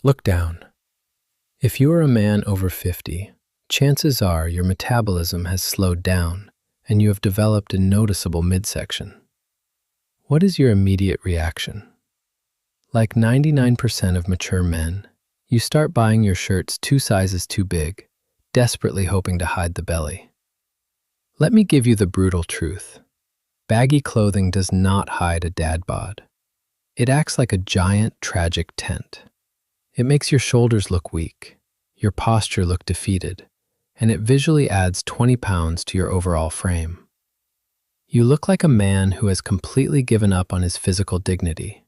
Look down. If you are a man over 50, chances are your metabolism has slowed down and you have developed a noticeable midsection. What is your immediate reaction? Like 99% of mature men, you start buying your shirts 2 sizes too big, desperately hoping to hide the belly. Let me give you the brutal truth. Baggy clothing does not hide a dad bod. It acts like a giant, tragic tent. It makes your shoulders look weak, your posture look defeated, and it visually adds 20 pounds to your overall frame. You look like a man who has completely given up on his physical dignity.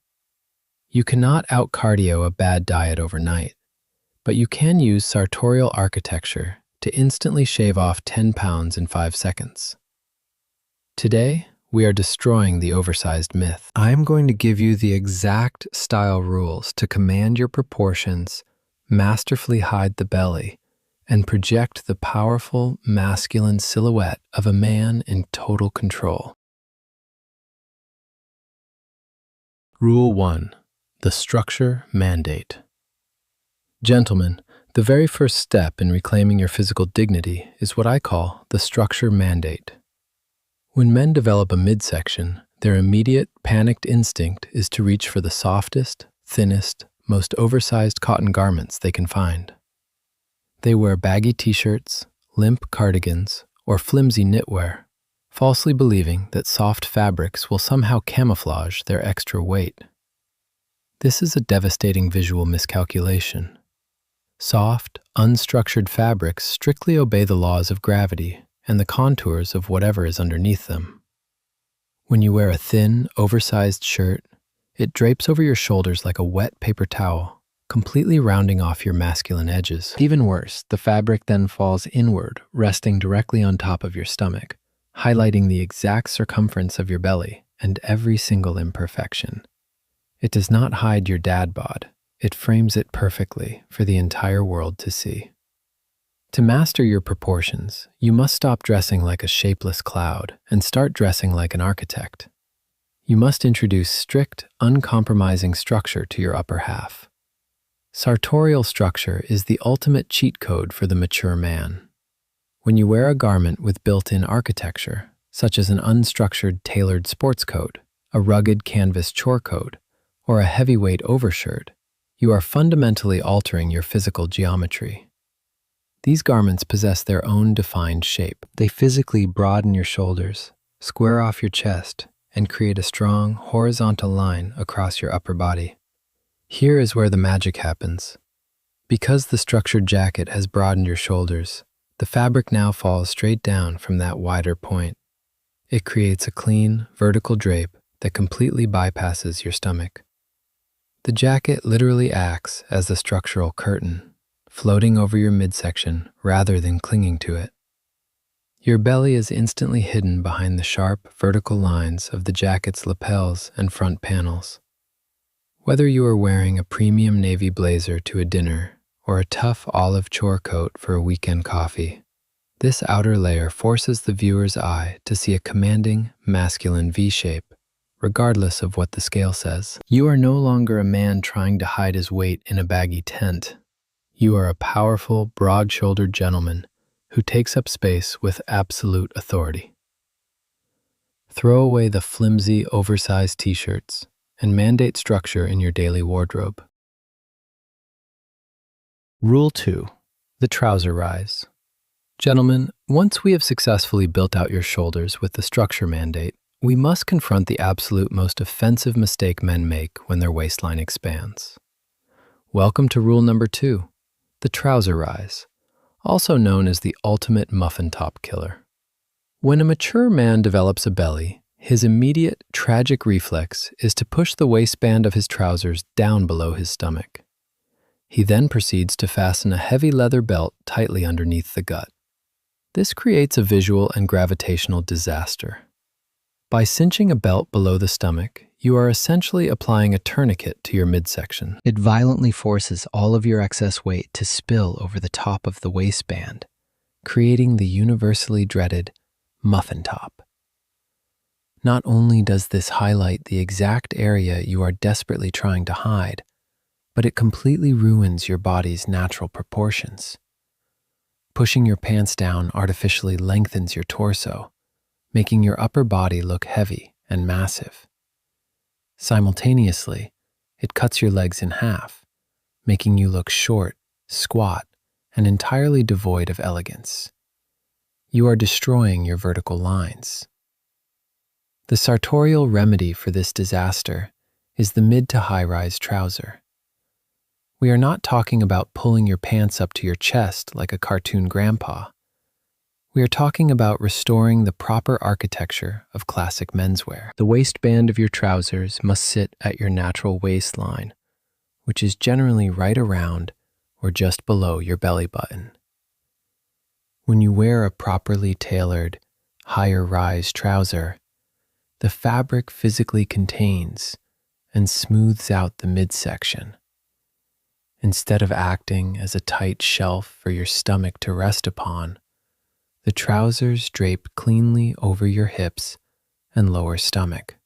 You cannot out-cardio a bad diet overnight, but you can use sartorial architecture to instantly shave off 10 pounds in 5 seconds. Today, we are destroying the oversized myth. I am going to give you the exact style rules to command your proportions, masterfully hide the belly, and project the powerful masculine silhouette of a man in total control. Rule 1. The structure mandate. Gentlemen, the very first step in reclaiming your physical dignity is what I call the structure mandate. When men develop a midsection, their immediate, panicked instinct is to reach for the softest, thinnest, most oversized cotton garments they can find. They wear baggy t-shirts, limp cardigans, or flimsy knitwear, falsely believing that soft fabrics will somehow camouflage their extra weight. This is a devastating visual miscalculation. Soft, unstructured fabrics strictly obey the laws of gravity and the contours of whatever is underneath them. When you wear a thin, oversized shirt, it drapes over your shoulders like a wet paper towel, completely rounding off your masculine edges. Even worse, the fabric then falls inward, resting directly on top of your stomach, highlighting the exact circumference of your belly and every single imperfection. It does not hide your dad bod. It frames it perfectly for the entire world to see. To master your proportions, you must stop dressing like a shapeless cloud and start dressing like an architect. You must introduce strict, uncompromising structure to your upper half. Sartorial structure is the ultimate cheat code for the mature man. When you wear a garment with built-in architecture, such as an unstructured tailored sports coat, a rugged canvas chore coat, or a heavyweight overshirt, you are fundamentally altering your physical geometry. These garments possess their own defined shape. They physically broaden your shoulders, square off your chest, and create a strong, horizontal line across your upper body. Here is where the magic happens. Because the structured jacket has broadened your shoulders, the fabric now falls straight down from that wider point. It creates a clean, vertical drape that completely bypasses your stomach. The jacket literally acts as a structural curtain, floating over your midsection rather than clinging to it. Your belly is instantly hidden behind the sharp, vertical lines of the jacket's lapels and front panels. Whether you are wearing a premium navy blazer to a dinner or a tough olive chore coat for a weekend coffee, this outer layer forces the viewer's eye to see a commanding, masculine V-shape, regardless of what the scale says. You are no longer a man trying to hide his weight in a baggy tent. You are a powerful, broad-shouldered gentleman who takes up space with absolute authority. Throw away the flimsy, oversized t-shirts and mandate structure in your daily wardrobe. Rule 2. The Trouser Rise. Gentlemen, once we have successfully built out your shoulders with the structure mandate, we must confront the absolute most offensive mistake men make when their waistline expands. Welcome to rule number 2. The Trouser Rise, also known as the ultimate Muffin-Top Killer. When a mature man develops a belly, his immediate, tragic reflex is to push the waistband of his trousers down below his stomach. He then proceeds to fasten a heavy leather belt tightly underneath the gut. This creates a visual and gravitational disaster. By cinching a belt below the stomach, you are essentially applying a tourniquet to your midsection. It violently forces all of your excess weight to spill over the top of the waistband, creating the universally dreaded muffin top. Not only does this highlight the exact area you are desperately trying to hide, but but it completely ruins your body's natural proportions. Pushing your pants down artificially lengthens your torso, making your upper body look heavy and massive. Simultaneously, it cuts your legs in half, making you look short, squat, and entirely devoid of elegance. You are destroying your vertical lines. The sartorial remedy for this disaster is the mid to high-rise trouser. We are not talking about pulling your pants up to your chest like a cartoon grandpa. We are talking about restoring the proper architecture of classic menswear. The waistband of your trousers must sit at your natural waistline, which is generally right around or just below your belly button. When you wear a properly tailored, higher-rise trouser, the fabric physically contains and smooths out the midsection. Instead of acting as a tight shelf for your stomach to rest upon, the trousers drape cleanly over your hips and lower stomach.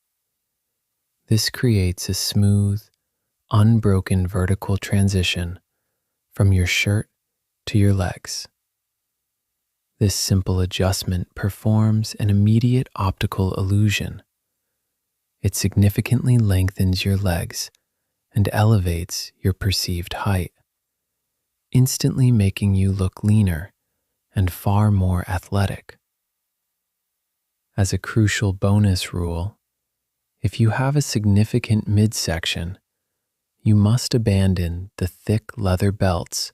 This creates a smooth, unbroken vertical transition from your shirt to your legs. This simple adjustment performs an immediate optical illusion. It significantly lengthens your legs and elevates your perceived height, instantly making you look leaner and far more athletic. As a crucial bonus rule, if you have a significant midsection, you must abandon the thick leather belts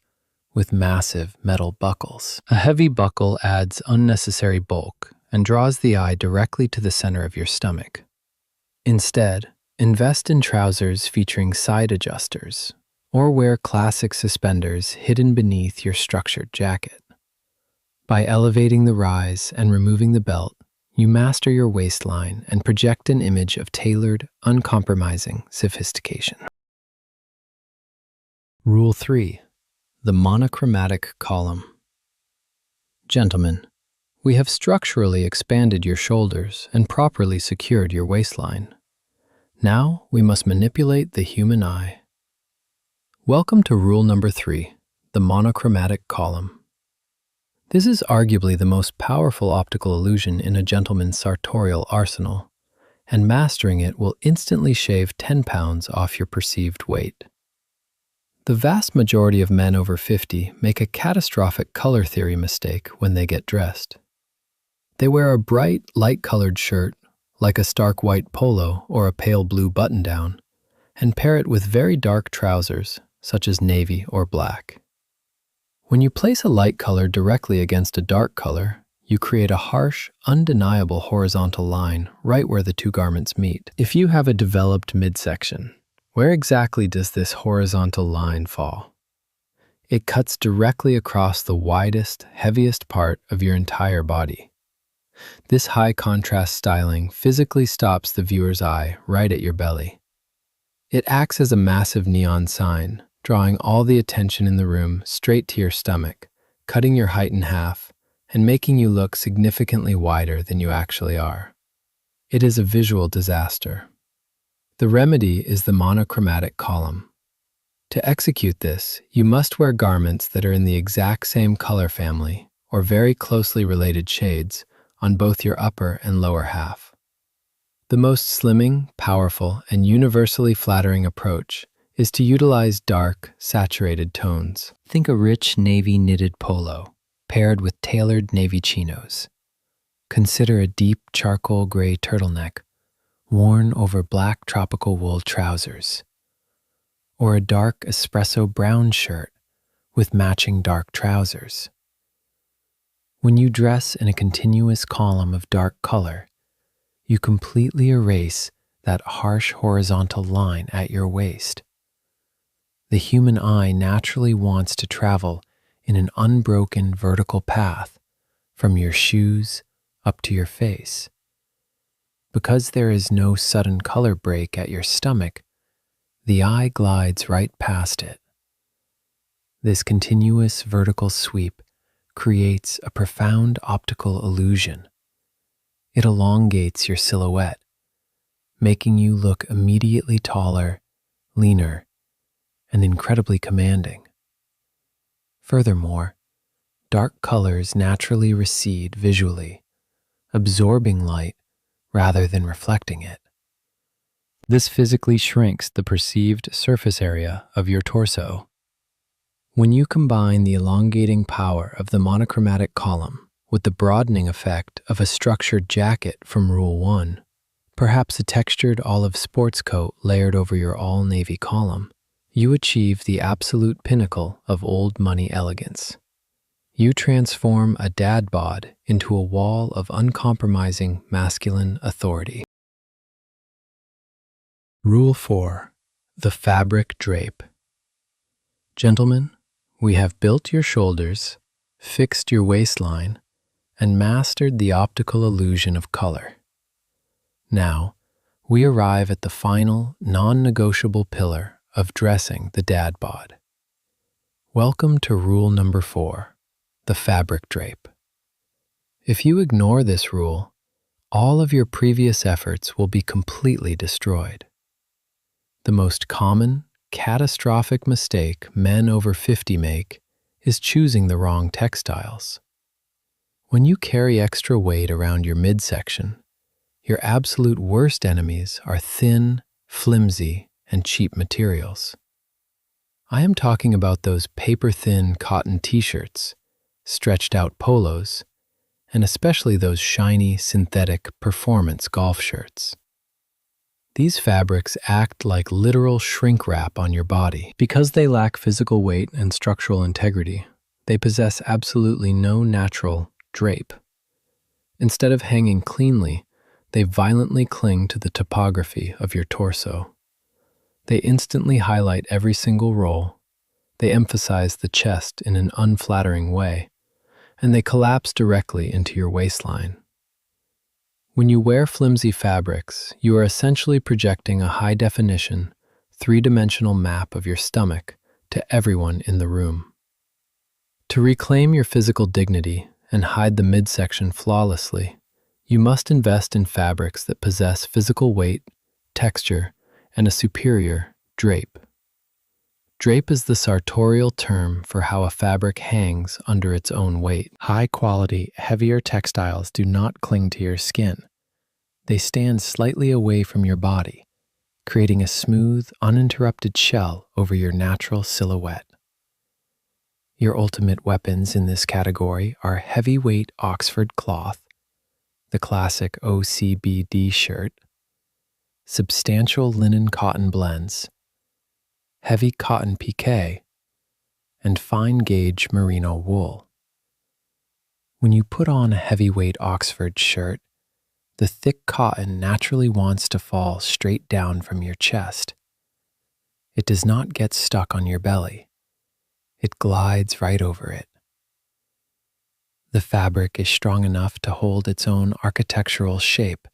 with massive metal buckles. A heavy buckle adds unnecessary bulk and draws the eye directly to the center of your stomach. Instead, invest in trousers featuring side adjusters, or wear classic suspenders hidden beneath your structured jacket. By elevating the rise and removing the belt, you master your waistline and project an image of tailored, uncompromising sophistication. Rule 3. The monochromatic column. Gentlemen, we have structurally expanded your shoulders and properly secured your waistline. Now we must manipulate the human eye. Welcome to rule number 3, the monochromatic column. This is arguably the most powerful optical illusion in a gentleman's sartorial arsenal, and mastering it will instantly shave 10 pounds off your perceived weight. The vast majority of men over 50 make a catastrophic color theory mistake when they get dressed. They wear a bright, light-colored shirt, like a stark white polo or a pale blue button-down, and pair it with very dark trousers, such as navy or black. When you place a light color directly against a dark color, you create a harsh, undeniable horizontal line right where the two garments meet. If you have a developed midsection, where exactly does this horizontal line fall? It cuts directly across the widest, heaviest part of your entire body. This high-contrast styling physically stops the viewer's eye right at your belly. It acts as a massive neon sign, drawing all the attention in the room straight to your stomach, cutting your height in half, and making you look significantly wider than you actually are. It is a visual disaster. The remedy is the monochromatic column. To execute this, you must wear garments that are in the exact same color family, or very closely related shades, on both your upper and lower half. The most slimming, powerful, and universally flattering approach is to utilize dark, saturated tones. Think a rich navy knitted polo, paired with tailored navy chinos. Consider a deep charcoal gray turtleneck, worn over black tropical wool trousers, or a dark espresso brown shirt with matching dark trousers. When you dress in a continuous column of dark color, you completely erase that harsh horizontal line at your waist. The human eye naturally wants to travel in an unbroken vertical path from your shoes up to your face. Because there is no sudden color break at your stomach, the eye glides right past it. This continuous vertical sweep creates a profound optical illusion. It elongates your silhouette, making you look immediately taller, leaner, and incredibly commanding. Furthermore, dark colors naturally recede visually, absorbing light rather than reflecting it. This physically shrinks the perceived surface area of your torso. When you combine the elongating power of the monochromatic column with the broadening effect of a structured jacket from Rule 1, perhaps a textured olive sports coat layered over your all-navy column, you achieve the absolute pinnacle of old money elegance. You transform a dadbod into a wall of uncompromising masculine authority. Rule 4. The fabric drape. Gentlemen, we have built your shoulders, fixed your waistline, and mastered the optical illusion of color. Now, we arrive at the final, non-negotiable pillar of dressing the dadbod. Welcome to rule number 4, the fabric drape. If you ignore this rule, all of your previous efforts will be completely destroyed. The most common, catastrophic mistake men over 50 make is choosing the wrong textiles. When you carry extra weight around your midsection, your absolute worst enemies are thin, flimsy, and cheap materials. I am talking about those paper-thin cotton t-shirts, stretched-out polos, and especially those shiny, synthetic performance golf shirts. These fabrics act like literal shrink wrap on your body. Because they lack physical weight and structural integrity, they possess absolutely no natural drape. Instead of hanging cleanly, they violently cling to the topography of your torso. They instantly highlight every single roll, they emphasize the chest in an unflattering way, and they collapse directly into your waistline. When you wear flimsy fabrics, you are essentially projecting a high-definition, three-dimensional map of your stomach to everyone in the room. To reclaim your physical dignity and hide the midsection flawlessly, you must invest in fabrics that possess physical weight, texture, and a superior drape. Drape is the sartorial term for how a fabric hangs under its own weight. High-quality, heavier textiles do not cling to your skin. They stand slightly away from your body, creating a smooth, uninterrupted shell over your natural silhouette. Your ultimate weapons in this category are heavyweight Oxford cloth, the classic OCBD shirt, substantial linen cotton blends, heavy cotton piqué, and fine-gauge merino wool. When you put on a heavyweight Oxford shirt, the thick cotton naturally wants to fall straight down from your chest. It does not get stuck on your belly. It glides right over it. The fabric is strong enough to hold its own architectural shape,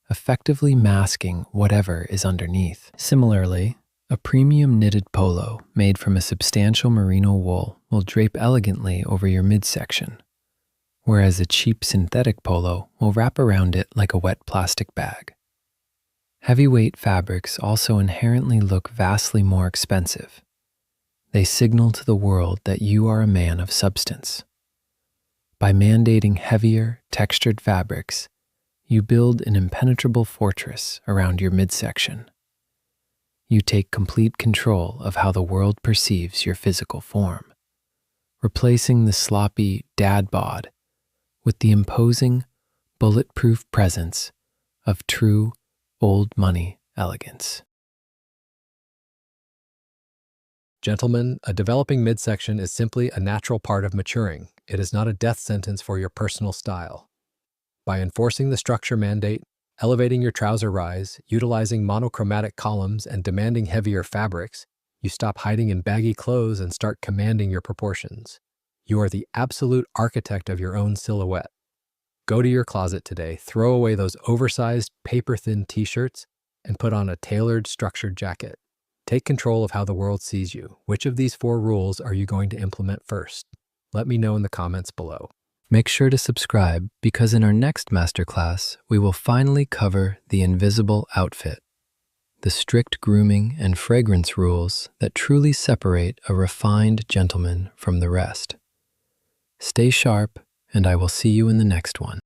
effectively masking whatever is underneath. Similarly, a premium knitted polo made from a substantial merino wool will drape elegantly over your midsection, whereas a cheap synthetic polo will wrap around it like a wet plastic bag. Heavyweight fabrics also inherently look vastly more expensive. They signal to the world that you are a man of substance. By mandating heavier, textured fabrics, you build an impenetrable fortress around your midsection. You take complete control of how the world perceives your physical form, replacing the sloppy dadbod with the imposing, bulletproof presence of true old money elegance. Gentlemen, a developing midsection is simply a natural part of maturing. It is not a death sentence for your personal style. By enforcing the structure mandate, elevating your trouser rise, utilizing monochromatic columns, and demanding heavier fabrics, you stop hiding in baggy clothes and start commanding your proportions. You are the absolute architect of your own silhouette. Go to your closet today, throw away those oversized, paper-thin t-shirts, and put on a tailored, structured jacket. Take control of how the world sees you. Which of these 4 rules are you going to implement first? Let me know in the comments below. Make sure to subscribe because in our next masterclass, we will finally cover the invisible outfit, the strict grooming and fragrance rules that truly separate a refined gentleman from the rest. Stay sharp, and I will see you in the next one.